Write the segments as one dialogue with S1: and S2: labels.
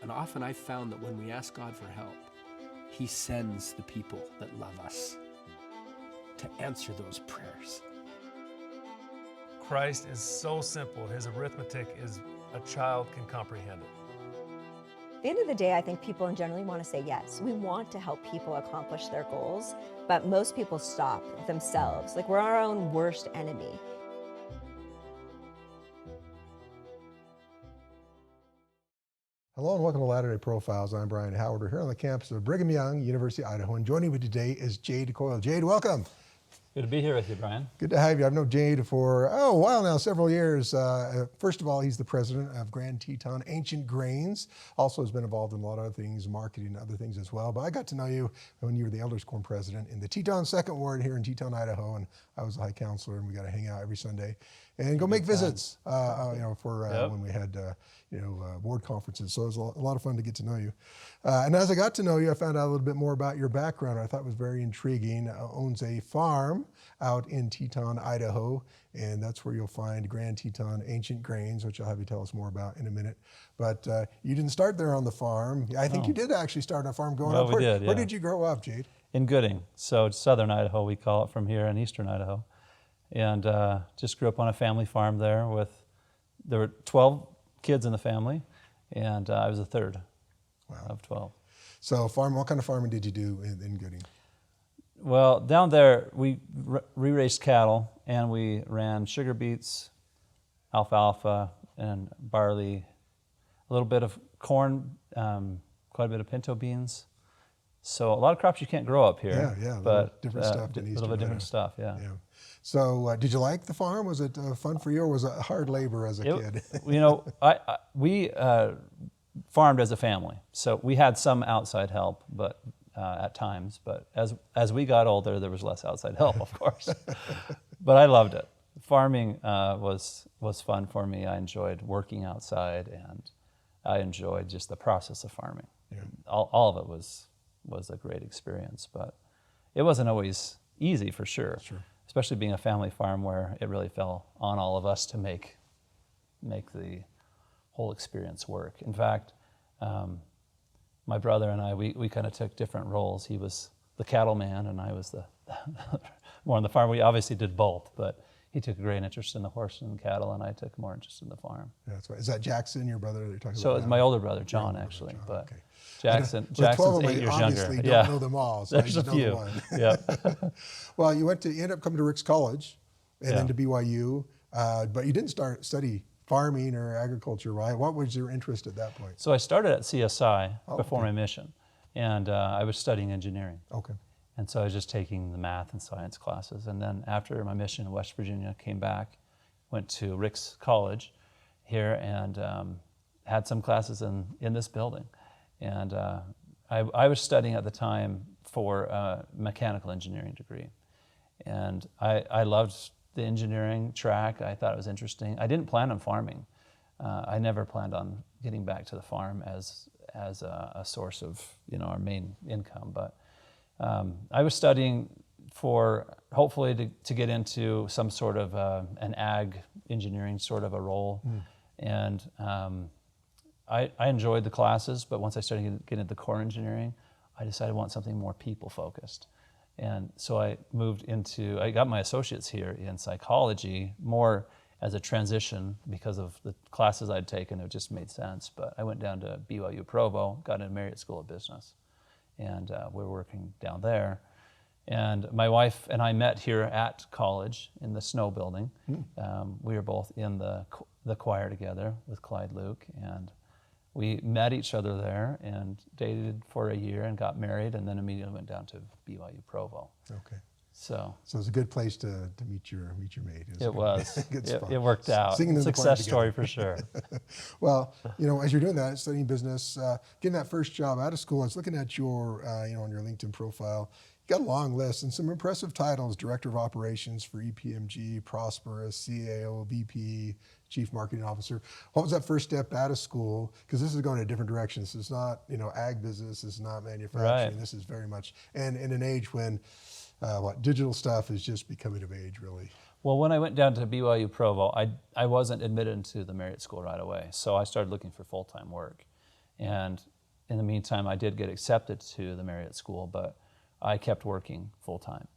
S1: And often I've found that when we ask God for help, He sends the people that love us to answer those prayers.
S2: Christ is so simple. His arithmetic is a child can comprehend it.
S3: At the end of the day, I think people generally want to say yes. We want to help people accomplish their goals, but most people stop themselves. Like, we're our own worst enemy.
S4: Hello and welcome to Latter-day Profiles. I'm Brian Howard. We're here on the campus of Brigham Young, University of Idaho, and joining me today is Jade Koyle. Jade, welcome.
S5: Good to be here with you, Brian.
S4: Good to have you. I've known Jade for a while now, several years. First of all, he's the president of Grand Teton Ancient Grains. Also has been involved in a lot of other things, marketing and other things as well. But I got to know you when you were the Elders Quorum president in the Teton Second Ward here in Teton, Idaho, and I was the high counselor, and we got to hang out every Sunday and go make visits. When we had board conferences. So it was a lot of fun to get to know you. And as I got to know you, I found out a little bit more about your background. I thought it was very intriguing. Owns a farm out in Teton, Idaho, and that's where you'll find Grand Teton Ancient Grains, which I'll have you tell us more about in a minute. But you didn't start there on the farm. I think you did actually start on a farm growing up. Where did you grow up, Jade?
S5: In Gooding, so it's southern Idaho, we call it from here, in eastern Idaho. And just grew up on a family farm there there were 12 kids in the family, and I was the third of 12.
S4: So what kind of farming did you do in Gooding?
S5: Well, down there, we raised cattle, and we ran sugar beets, alfalfa, and barley, a little bit of corn, quite a bit of pinto beans. So a lot of crops you can't grow up here.
S4: Yeah,
S5: but
S4: different stuff.
S5: A little bit different stuff, yeah.
S4: So did you like the farm? Was it fun for you, or was it hard labor as a kid?
S5: We farmed as a family, so we had some outside help, but at times. But as we got older, there was less outside help, of course. But I loved it. Farming was fun for me. I enjoyed working outside, and I enjoyed just the process of farming. Yeah. All of it was a great experience, but it wasn't always easy, for sure. Especially being a family farm where it really fell on all of us to make the whole experience work. In fact, my brother and I, we kind of took different roles. He was the cattleman, and I was the more on the farm. We obviously did both, but he took a great interest in the horse and cattle, and I took more interest in the farm.
S4: Yeah, that's right. Is that Jackson, your brother, that you're talking about?
S5: So it's my older brother, John, actually.
S4: John,
S5: but
S4: okay.
S5: Jackson's 8 years younger.
S4: Obviously, don't know them all. So
S5: There's a few.
S4: Yeah. Well, you ended up coming to Rick's College, and then to BYU, but you didn't study farming or agriculture, right? What was your interest at that point?
S5: So I started at CSI before my mission, and I was studying engineering.
S4: Okay.
S5: And so I was just taking the math and science classes. And then after my mission in West Virginia, came back, went to Rick's College here, and had some classes in this building. And I was studying at the time for a mechanical engineering degree. And I loved the engineering track. I thought it was interesting. I didn't plan on farming. I never planned on getting back to the farm as a source of our main income. But I was studying for hopefully to get into some sort of an ag engineering sort of a role. And I enjoyed the classes, but once I started getting into the core engineering, I decided I want something more people-focused. And so I got my associates here in psychology, more as a transition because of the classes I'd taken. It just made sense. But I went down to BYU Provo, got into Marriott School of Business, and we were working down there. And my wife and I met here at college in the Snow Building. We were both in the choir together with Clyde Luke, and we met each other there and dated for a year and got married, and then immediately went down to BYU Provo.
S4: Okay.
S5: So
S4: it was a good place to meet your mate.
S5: It was.
S4: Good spot.
S5: It worked out. Success story for sure.
S4: Well, as you're doing that, studying business, getting that first job out of school, I was looking at your, on your LinkedIn profile. You got a long list and some impressive titles: Director of Operations for EPMG, Prosperous, CAO, VP, Chief Marketing Officer. What was that first step out of school? Because this is going in a different direction. This is not, ag business. This is not manufacturing.
S5: Right.
S4: This is very much, and in an age when digital stuff is just becoming of age, really.
S5: Well, when I went down to BYU Provo, I wasn't admitted into the Marriott School right away, so I started looking for full-time work. And in the meantime, I did get accepted to the Marriott School, but I kept working full time.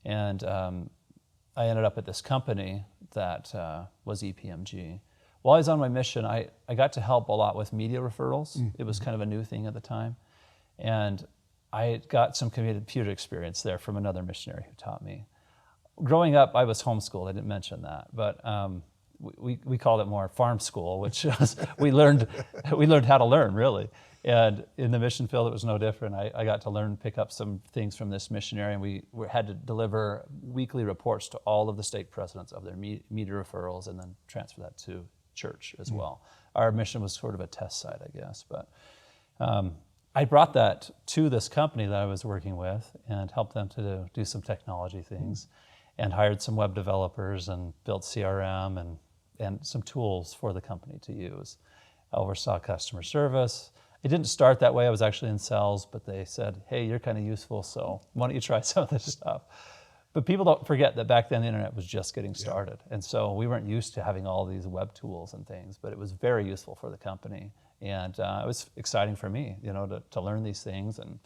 S5: And I ended up at this company that was EPMG. While I was on my mission, I got to help a lot with media referrals. It was kind of a new thing at the time. And I got some computer experience there from another missionary who taught me. Growing up, I was homeschooled. I didn't mention that, but we called it more farm school, which was, we learned how to learn, really. And in the mission field, it was no different. I got to pick up some things from this missionary, and we had to deliver weekly reports to all of the stake presidents of their media referrals, and then transfer that to church as well. Our mission was sort of a test site, I guess. But I brought that to this company that I was working with and helped them to do some technology things, and hired some web developers and built CRM and some tools for the company to use. I oversaw customer service. It didn't start that way. I was actually in sales, but they said, hey, you're kind of useful, so why don't you try some of this stuff? But people don't forget that back then the internet was just getting started. And so we weren't used to having all these web tools and things, but it was very useful for the company. And it was exciting for me, to learn these things and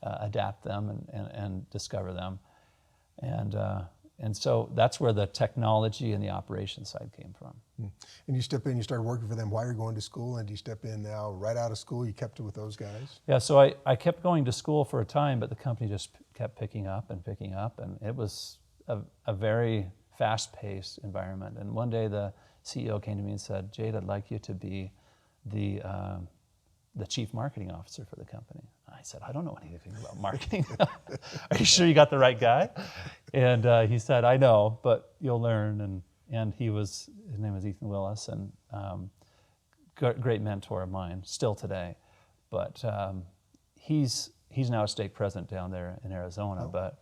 S5: adapt them and discover them. And so that's where the technology and the operations side came from.
S4: And you step in, you started working for them while you're going to school, and do you step in now right out of school? You kept it with those guys?
S5: Yeah, so I kept going to school for a time, but the company just kept picking up, and it was a very fast-paced environment. And one day the CEO came to me and said, Jade, I'd like you to be the chief marketing officer for the company. I said, I don't know anything about marketing. Are you sure you got the right guy? And he said, I know, but you'll learn. And his name was Ethan Willis, and great mentor of mine, still today. But he's now a stake president down there in Arizona. But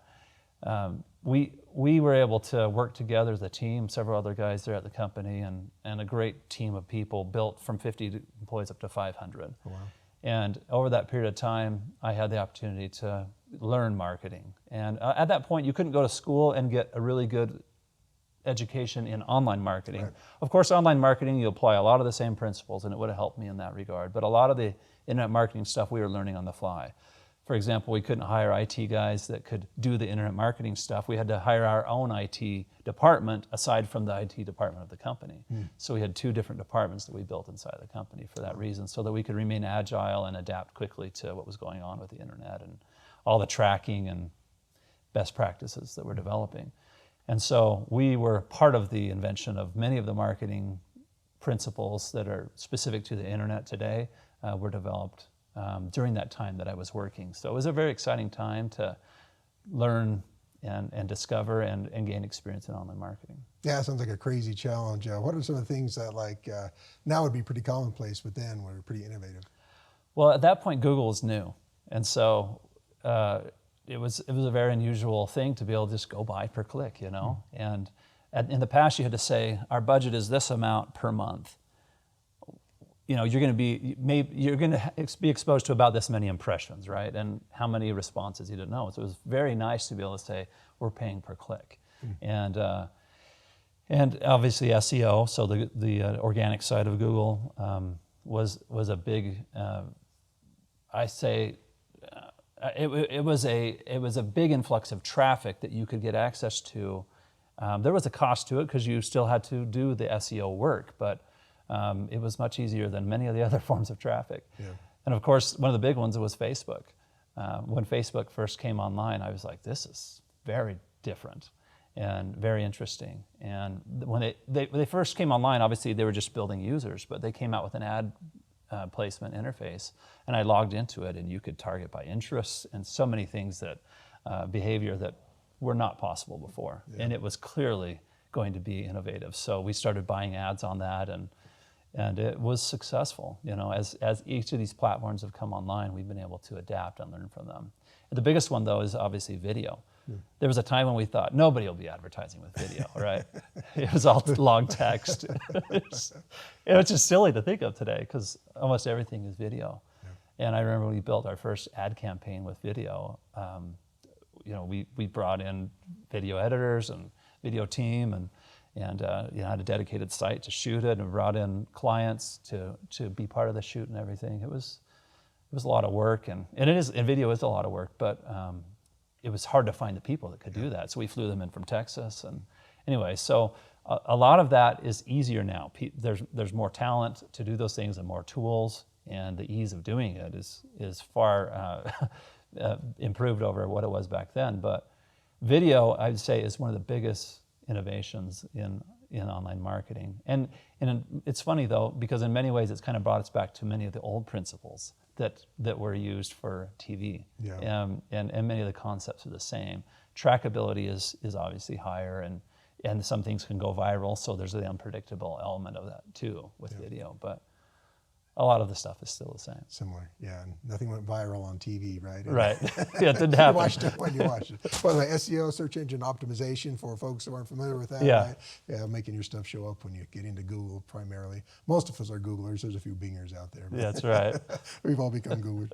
S5: we were able to work together as a team, several other guys there at the company, and a great team of people built from 50 employees up to 500. Oh, wow. And over that period of time, I had the opportunity to learn marketing. And at that point, you couldn't go to school and get a really good education in online marketing. Right. Of course, online marketing, you apply a lot of the same principles, and it would have helped me in that regard. But a lot of the internet marketing stuff we were learning on the fly. For example, we couldn't hire IT guys that could do the internet marketing stuff. We had to hire our own IT department aside from the IT department of the company. So we had two different departments that we built inside the company for that reason, so that we could remain agile and adapt quickly to what was going on with the internet and all the tracking and best practices that we're developing. And so we were part of the invention of many of the marketing principles that are specific to the internet today were developed during that time that I was working. So it was a very exciting time to learn and discover and gain experience in online marketing.
S4: Yeah, it sounds like a crazy challenge. What are some of the things that now would be pretty commonplace, but then were pretty innovative?
S5: Well, at that point, Google was new. And so it was a very unusual thing to be able to just go by per click, And in the past, you had to say, our budget is this amount per month. You're going to be exposed to about this many impressions, right? And how many responses you didn't know. So it was very nice to be able to say, we're paying per click. And obviously SEO, so the organic side of Google was a big, it was a big influx of traffic that you could get access to. There was a cost to it because you still had to do the SEO work, but it was much easier than many of the other forms of traffic. Yeah. And of course, one of the big ones was Facebook. When Facebook first came online, I was like, this is very different and very interesting. And when they first came online, obviously they were just building users, but they came out with an ad placement interface, and I logged into it, and you could target by interests and so many things that behavior that were not possible before. Yeah. And it was clearly going to be innovative. So we started buying ads on that, and it was successful. As each of these platforms have come online, we've been able to adapt and learn from them. And the biggest one, though, is obviously video. There was a time when we thought nobody will be advertising with video, right? It was all long text. It was just silly to think of today because almost everything is video. Yeah. And I remember when we built our first ad campaign with video. We brought in video editors and video team, and had a dedicated site to shoot it, and brought in clients to be part of the shoot and everything. It was a lot of work, and video is a lot of work, but it was hard to find the people that could do that. So we flew them in from Texas, and anyway, so a lot of that is easier now. There's more talent to do those things and more tools, and the ease of doing it is far improved over what it was back then. But video, I'd say, is one of the biggest innovations in online marketing. And it's funny though, because in many ways it's kind of brought us back to many of the old principles that were used for TV.
S4: Yeah.
S5: And many of the concepts are the same. Trackability is obviously higher, and some things can go viral, so there's the unpredictable element of that too with video. But a lot of the stuff is still the same.
S4: Similar, yeah. And nothing went viral on TV, right?
S5: Right. Yeah, it didn't happen.
S4: You watched it when you watched it. By the way, SEO, search engine optimization, for folks who aren't familiar with that,
S5: Yeah.
S4: right? Yeah, making your stuff show up when you get into Google primarily. Most of us are Googlers. There's a few Bingers out there.
S5: Yeah, that's right.
S4: We've all become Googlers.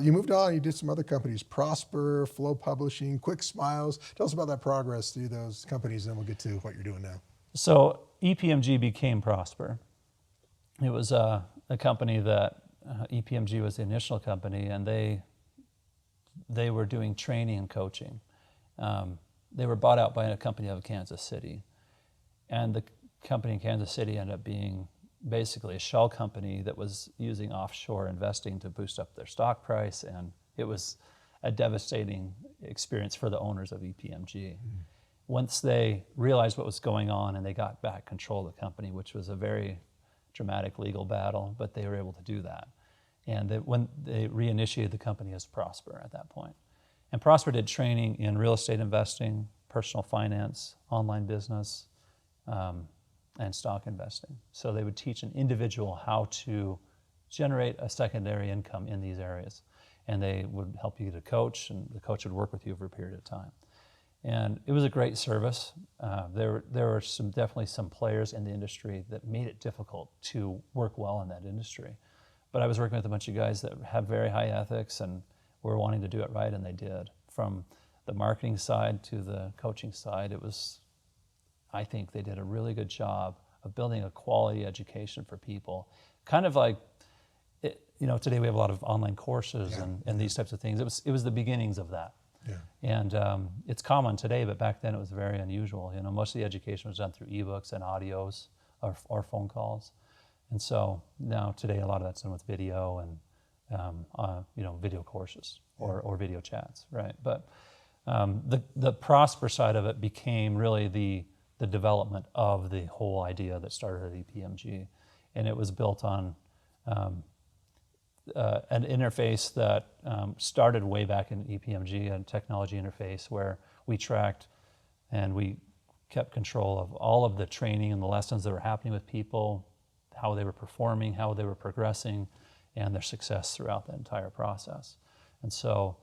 S4: You moved on, you did some other companies, Prosper, Flow Publishing, Quick Smiles. Tell us about that progress through those companies, and then we'll get to what you're doing now.
S5: So EPMG became Prosper. It was a company that EPMG was the initial company, and they were doing training and coaching. They were bought out by a company out of Kansas City, and the company in Kansas City ended up being basically a shell company that was using offshore investing to boost up their stock price, and it was a devastating experience for the owners of EPMG. Once they realized what was going on and they got back control of the company, which was a very dramatic legal battle, but they were able to do that. And when they reinitiated the company as Prosper at that point. And Prosper did training in real estate investing, personal finance, online business, and stock investing. So they would teach an individual how to generate a secondary income in these areas. And they would help you get a coach, and the coach would work with you over a period of time. And it was a great service. There were definitely some players in the industry that made it difficult to work well in that industry. But I was working with a bunch of guys that have very high ethics and were wanting to do it right, and they did. From the marketing side to the coaching side, I think they did a really good job of building a quality education for people. Kind of like, today we have a lot of online courses and these types of things. It was the beginnings of that.
S4: Yeah.
S5: And it's common today, but back then it was very unusual. Most of the education was done through ebooks and audios or phone calls. And so now today a lot of that's done with video and video courses or video chats, right? But the Prosper side of it became really the development of the whole idea that started at EPMG, and it was built on an interface that started way back in EPMG, a technology interface where we tracked and we kept control of all of the training and the lessons that were happening with people, how they were performing, how they were progressing, and their success throughout the entire process. And so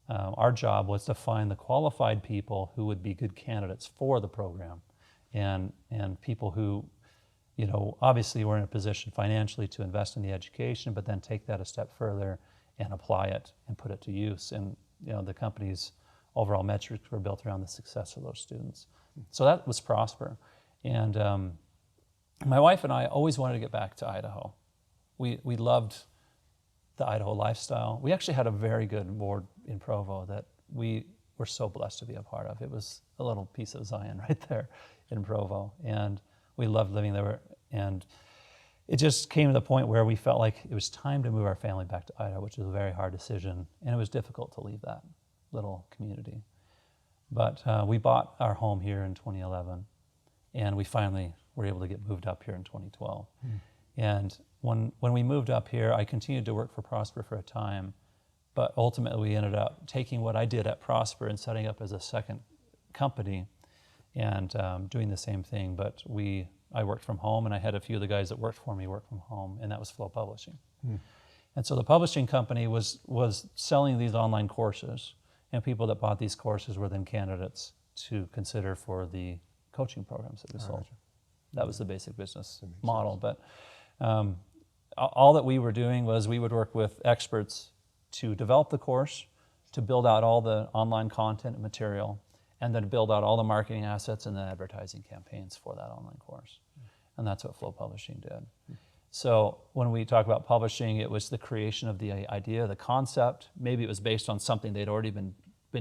S5: our job was to find the qualified people who would be good candidates for the program, and people who obviously we're in a position financially to invest in the education, but then take that a step further and apply it and put it to use. And the company's overall metrics were built around the success of those students. So that was Prosper. And my wife and I always wanted to get back to Idaho. We loved the Idaho lifestyle. We actually had a very good board in Provo that we were so blessed to be a part of. It was a little piece of Zion right there in Provo. And we loved living there, and it just came to the point where we felt like it was time to move our family back to Idaho, which was a very hard decision, and it was difficult to leave that little community. But we bought our home here in 2011, and we finally were able to get moved up here in 2012. And when we moved up here, I continued to work for Prosper for a time, but ultimately we ended up taking what I did at Prosper and setting up as a second company and doing the same thing, but I worked from home, and I had a few of the guys that worked for me work from home, and that was Flow Publishing. And so the publishing company was selling these online courses, and people that bought these courses were then candidates to consider for the coaching programs that we sold. That was the basic business model. But all that we were doing was we would work with experts to develop the course, to build out all the online content and material, and then build out all the marketing assets and the advertising campaigns for that online course. And that's what Flow Publishing did. So when we talk about publishing, it was the creation of the idea, the concept. Maybe it was based on something they'd already been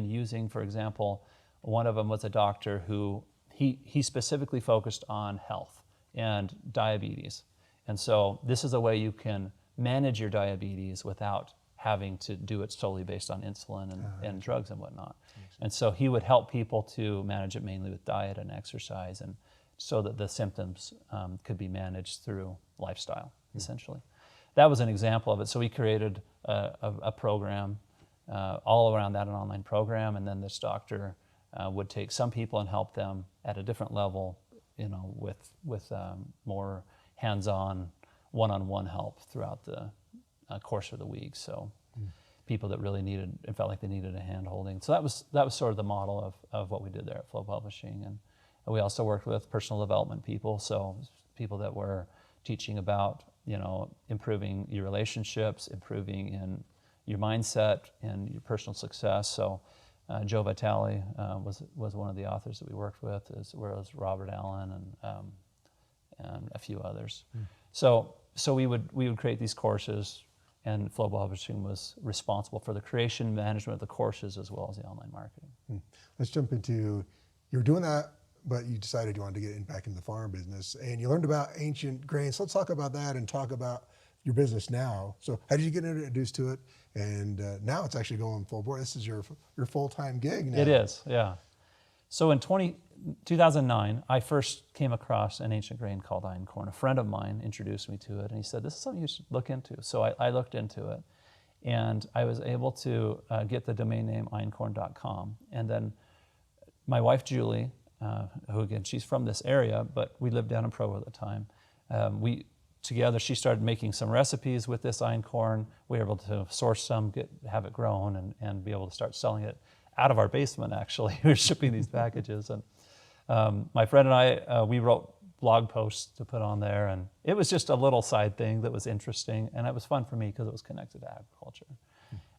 S5: using. For example, one of them was a doctor who he specifically focused on health and diabetes. And so this is a way you can manage your diabetes without having to do it solely based on insulin and drugs and whatnot. And so he would help people to manage it mainly with diet and exercise, and so that the symptoms could be managed through lifestyle, essentially. That was an example of it. So we created a program all around that, an online program, and then this doctor would take some people and help them at a different level, with more hands-on, one-on-one help throughout the course of the week. So people that really needed, it felt like they needed a hand-holding. So that was sort of the model of what we did there at Flow Publishing. And we also worked with personal development people, so people that were teaching about, improving your relationships, improving in your mindset and your personal success. So Joe Vitale was one of the authors that we worked with, as well as Robert Allen and a few others. So we would create these courses, and Flow Publishing was responsible for the creation, management of the courses, as well as the online marketing.
S4: Let's jump into, you were doing that, but you decided you wanted to get back into the farm business, and you learned about Ancient Grains. Let's talk about that and talk about your business now. So how did you get introduced to it? And now it's actually going full bore. This is your full-time gig now.
S5: It is, yeah. So in 2009, I first came across an ancient grain called Einkorn. A friend of mine introduced me to it, and he said, this is something you should look into. So I looked into it, and I was able to get the domain name einkorn.com. And then my wife, Julie, who again, she's from this area, but we lived down in Provo at the time. Together, she started making some recipes with this einkorn. We were able to source some, have it grown, and be able to start selling it out of our basement, actually. We were shipping these packages. And my friend and I, we wrote blog posts to put on there, and it was just a little side thing that was interesting, and it was fun for me because it was connected to agriculture.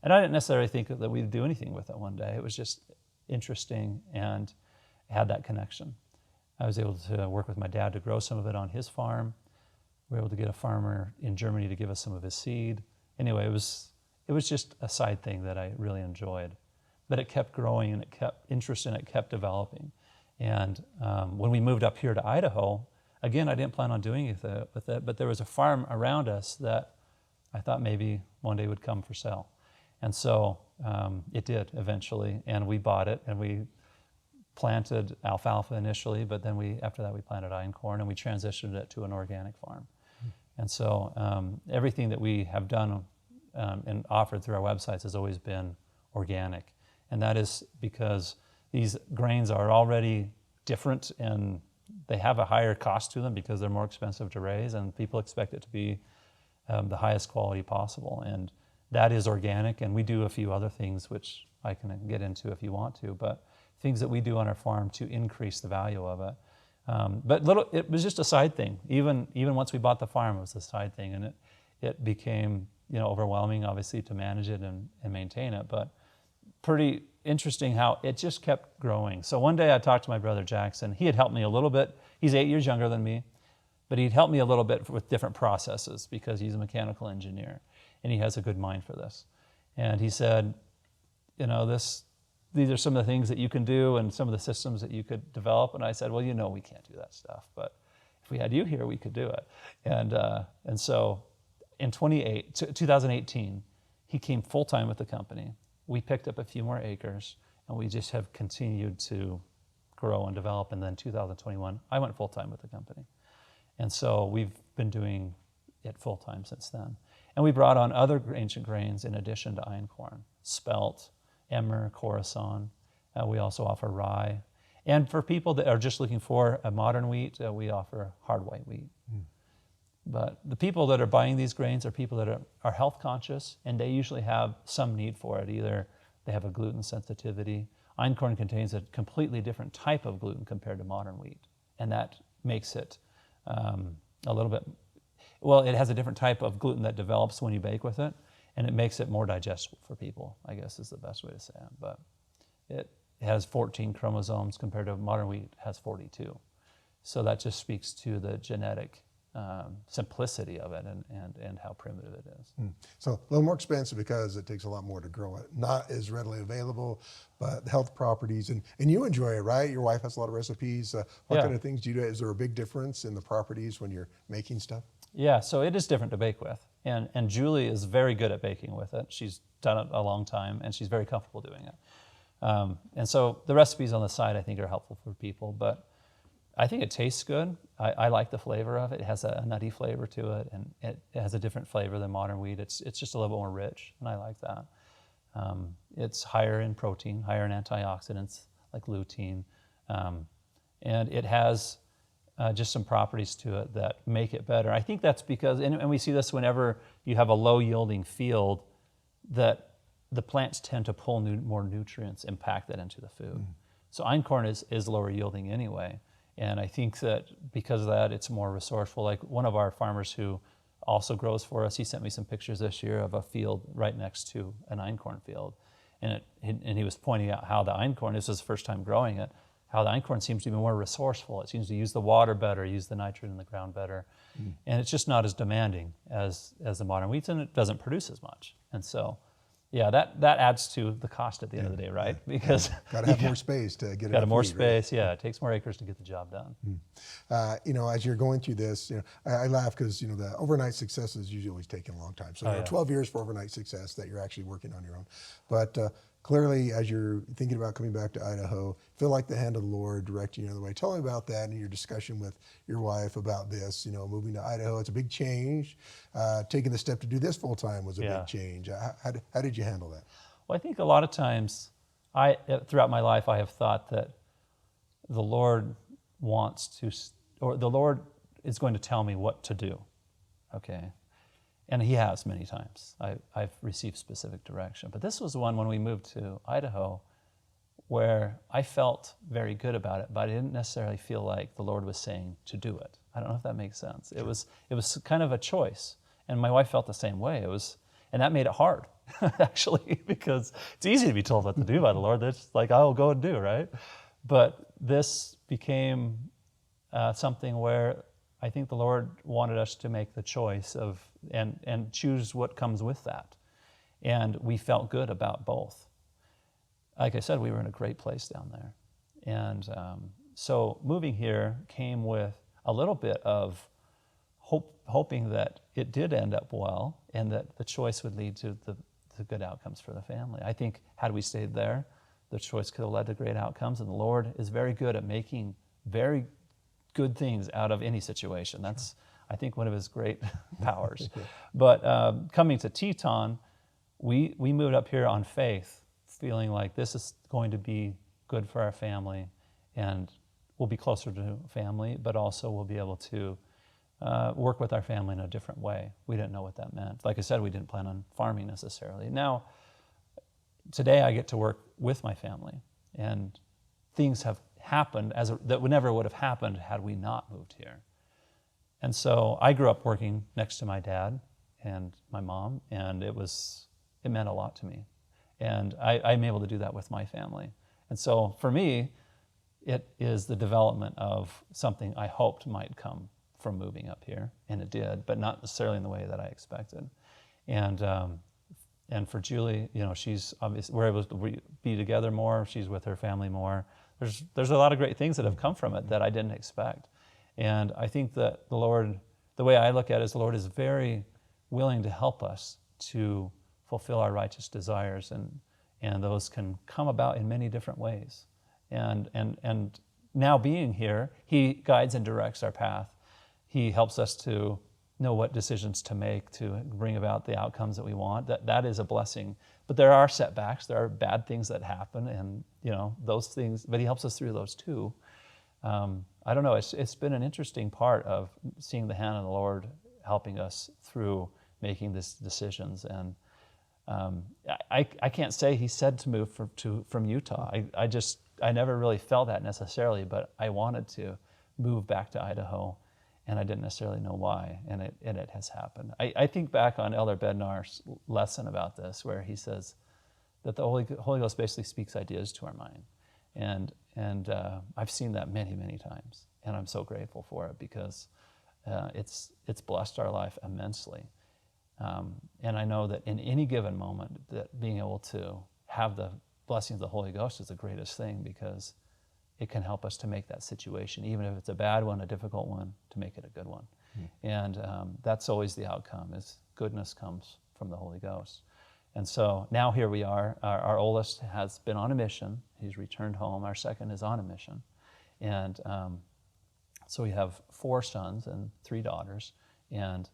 S5: And I didn't necessarily think that we'd do anything with it one day. It was just interesting and had that connection. I was able to work with my dad to grow some of it on his farm. We were able to get a farmer in Germany to give us some of his seed. Anyway, it was just a side thing that I really enjoyed. But it kept growing, and it kept interest in it, kept developing. And when we moved up here to Idaho, again, I didn't plan on doing anything with it, but there was a farm around us that I thought maybe one day would come for sale. And so it did eventually, and we bought it, and we planted alfalfa initially, but then after that we planted einkorn, and we transitioned it to an organic farm. And so everything that we have done and offered through our websites has always been organic. And that is because these grains are already different, and they have a higher cost to them because they're more expensive to raise, and people expect it to be the highest quality possible. And that is organic, and we do a few other things, which I can get into if you want to, but things that we do on our farm to increase the value of it. But it was just a side thing. Even once we bought the farm, it was a side thing, and it became overwhelming, obviously, to manage it and maintain it. But pretty interesting how it just kept growing. So one day I talked to my brother Jackson. He had helped me a little bit. He's 8 years younger than me, but he'd helped me a little bit with different processes because he's a mechanical engineer, and he has a good mind for this. And he said, these are some of the things that you can do and some of the systems that you could develop. And I said, well, we can't do that stuff, but if we had you here, we could do it. And so in 2018, he came full-time with the company. We picked up a few more acres, and we just have continued to grow and develop. And then 2021, I went full-time with the company. And so we've been doing it full-time since then. And we brought on other ancient grains in addition to einkorn, spelt, emmer, coruscant. We also offer rye. And for people that are just looking for a modern wheat, we offer hard white wheat. But the people that are buying these grains are people that are health conscious, and they usually have some need for it. Either they have a gluten sensitivity. Einkorn contains a completely different type of gluten compared to modern wheat. And that makes it a little bit, it has a different type of gluten that develops when you bake with it, and it makes it more digestible for people, I guess is the best way to say it. But has 14 chromosomes compared to modern wheat has 42. So that just speaks to the genetic simplicity of it and how primitive it is.
S4: So a little more expensive because it takes a lot more to grow it. Not as readily available, but the health properties, and you enjoy it, right? Your wife has a lot of recipes. What
S5: Yeah.
S4: kind of things do you do? Is there a big difference in the properties when you're making stuff?
S5: Yeah, so it is different to bake with. And Julie is very good at baking with it. She's done it a long time, and she's very comfortable doing it. And so the recipes on the side, I think, are helpful for people. But I think it tastes good. I like the flavor of it. It has a nutty flavor to it, and it has a different flavor than modern wheat. It's just a little bit more rich, and I like that. It's higher in protein, higher in antioxidants like lutein, and it has just some properties to it that make it better. I think that's because, and we see this whenever you have a low-yielding field, that the plants tend to pull more nutrients and pack that into the food. So einkorn is lower yielding anyway. And I think that because of that, it's more resourceful. Like one of our farmers who also grows for us, he sent me some pictures this year of a field right next to an einkorn field. And he was pointing out how the einkorn, this is his first time growing it, how the einkorn seems to be more resourceful. It seems to use the water better, use the nitrogen in the ground better. And it's just not as demanding as the modern wheats, and it doesn't produce as much. And so, yeah, that adds to the cost at the end of the day, right? Because
S4: Got to have more space to get it.
S5: got more space, yeah. It takes more acres to get the job done.
S4: As you're going through this, I laugh because the overnight success is usually taking a long time. So 12 years for overnight success that you're actually working on your own. But clearly, as you're thinking about coming back to Idaho, feel like the hand of the Lord directing you another way. Tell me about that and your discussion with your wife about this. Moving to Idaho, it's a big change. Taking the step to do this full time was a big change. How did you handle that?
S5: Well, I think a lot of times, throughout my life, I have thought that the Lord the Lord is going to tell me what to do, okay? And He has many times. I've received specific direction. But this was one when we moved to Idaho where I felt very good about it, but I didn't necessarily feel like the Lord was saying to do it. I don't know if that makes sense. It was kind of a choice, and my wife felt the same way. And that made it hard, actually, because it's easy to be told what to do by the Lord. That's like, I will go and do, right? But this became something where I think the Lord wanted us to make the choice of and choose what comes with that. And we felt good about both. Like I said, we were in a great place down there. And so moving here came with a little bit of hoping that it did end up well and that the choice would lead to the good outcomes for the family. I think had we stayed there, the choice could have led to great outcomes. And the Lord is very good at making very good things out of any situation. That's, I think, one of His great powers. But coming to Teton, we moved up here on faith, feeling like this is going to be good for our family, and we'll be closer to family, but also we'll be able to work with our family in a different way. We didn't know what that meant. Like I said, we didn't plan on farming necessarily. Now, today I get to work with my family, and things have happened that never would have happened had we not moved here. And so I grew up working next to my dad and my mom, and it meant a lot to me. And I'm able to do that with my family. And so for me, it is the development of something I hoped might come from moving up here, and it did, but not necessarily in the way that I expected. And for Julie, she's obviously, we're able to be together more. She's with her family more. There's a lot of great things that have come from it that I didn't expect. And I think that the Lord, the way I look at it is the Lord is very willing to help us to fulfill our righteous desires, and those can come about in many different ways. And now being here, He guides and directs our path. He helps us to know what decisions to make to bring about the outcomes that we want. That is a blessing. But there are setbacks, there are bad things that happen, and those things, but He helps us through those too. I don't know, it's been an interesting part of seeing the hand of the Lord helping us through making these decisions. And I can't say He said to move from Utah. I never really felt that necessarily, but I wanted to move back to Idaho, and I didn't necessarily know why, and it has happened. I think back on Elder Bednar's lesson about this, where he says that the Holy Ghost basically speaks ideas to our mind. And I've seen that many, many times, and I'm so grateful for it because it's blessed our life immensely. And I know that in any given moment, that being able to have the blessing of the Holy Ghost is the greatest thing, because it can help us to make that situation, even if it's a bad one, a difficult one, to make it a good one. And that's always the outcome, is goodness comes from the Holy Ghost. And so now here we are. Our oldest has been on a mission. He's returned home. Our second is on a mission. And so we have 4 sons and 3 daughters. And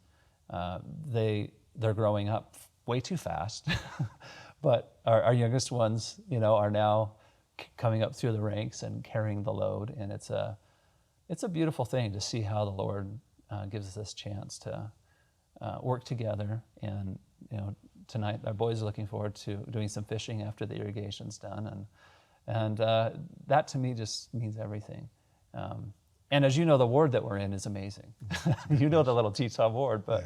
S5: they're growing up way too fast. But our youngest ones, are now coming up through the ranks and carrying the load. And it's a beautiful thing to see how the Lord gives us this chance to work together. And tonight our boys are looking forward to doing some fishing after the irrigation's done, and that to me just means everything. And as you know, the ward that we're in is amazing. You know the Little Teton ward, but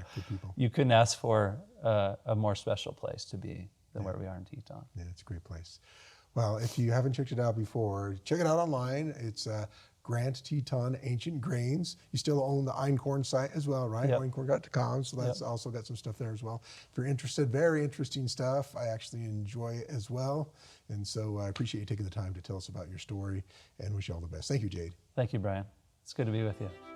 S5: you couldn't ask for a more special place to be than where we are in Teton.
S4: Yeah, it's a great place. Well, if you haven't checked it out before, check it out online. It's Grand Teton Ancient Grains. You still own the Einkorn site as well, right?
S5: Yep.
S4: Einkorn.com, so that's also got some stuff there as well. If you're interested, very interesting stuff. I actually enjoy it as well. And so I appreciate you taking the time to tell us about your story, and wish you all the best. Thank you, Jade.
S5: Thank you, Brian. It's good to be with you.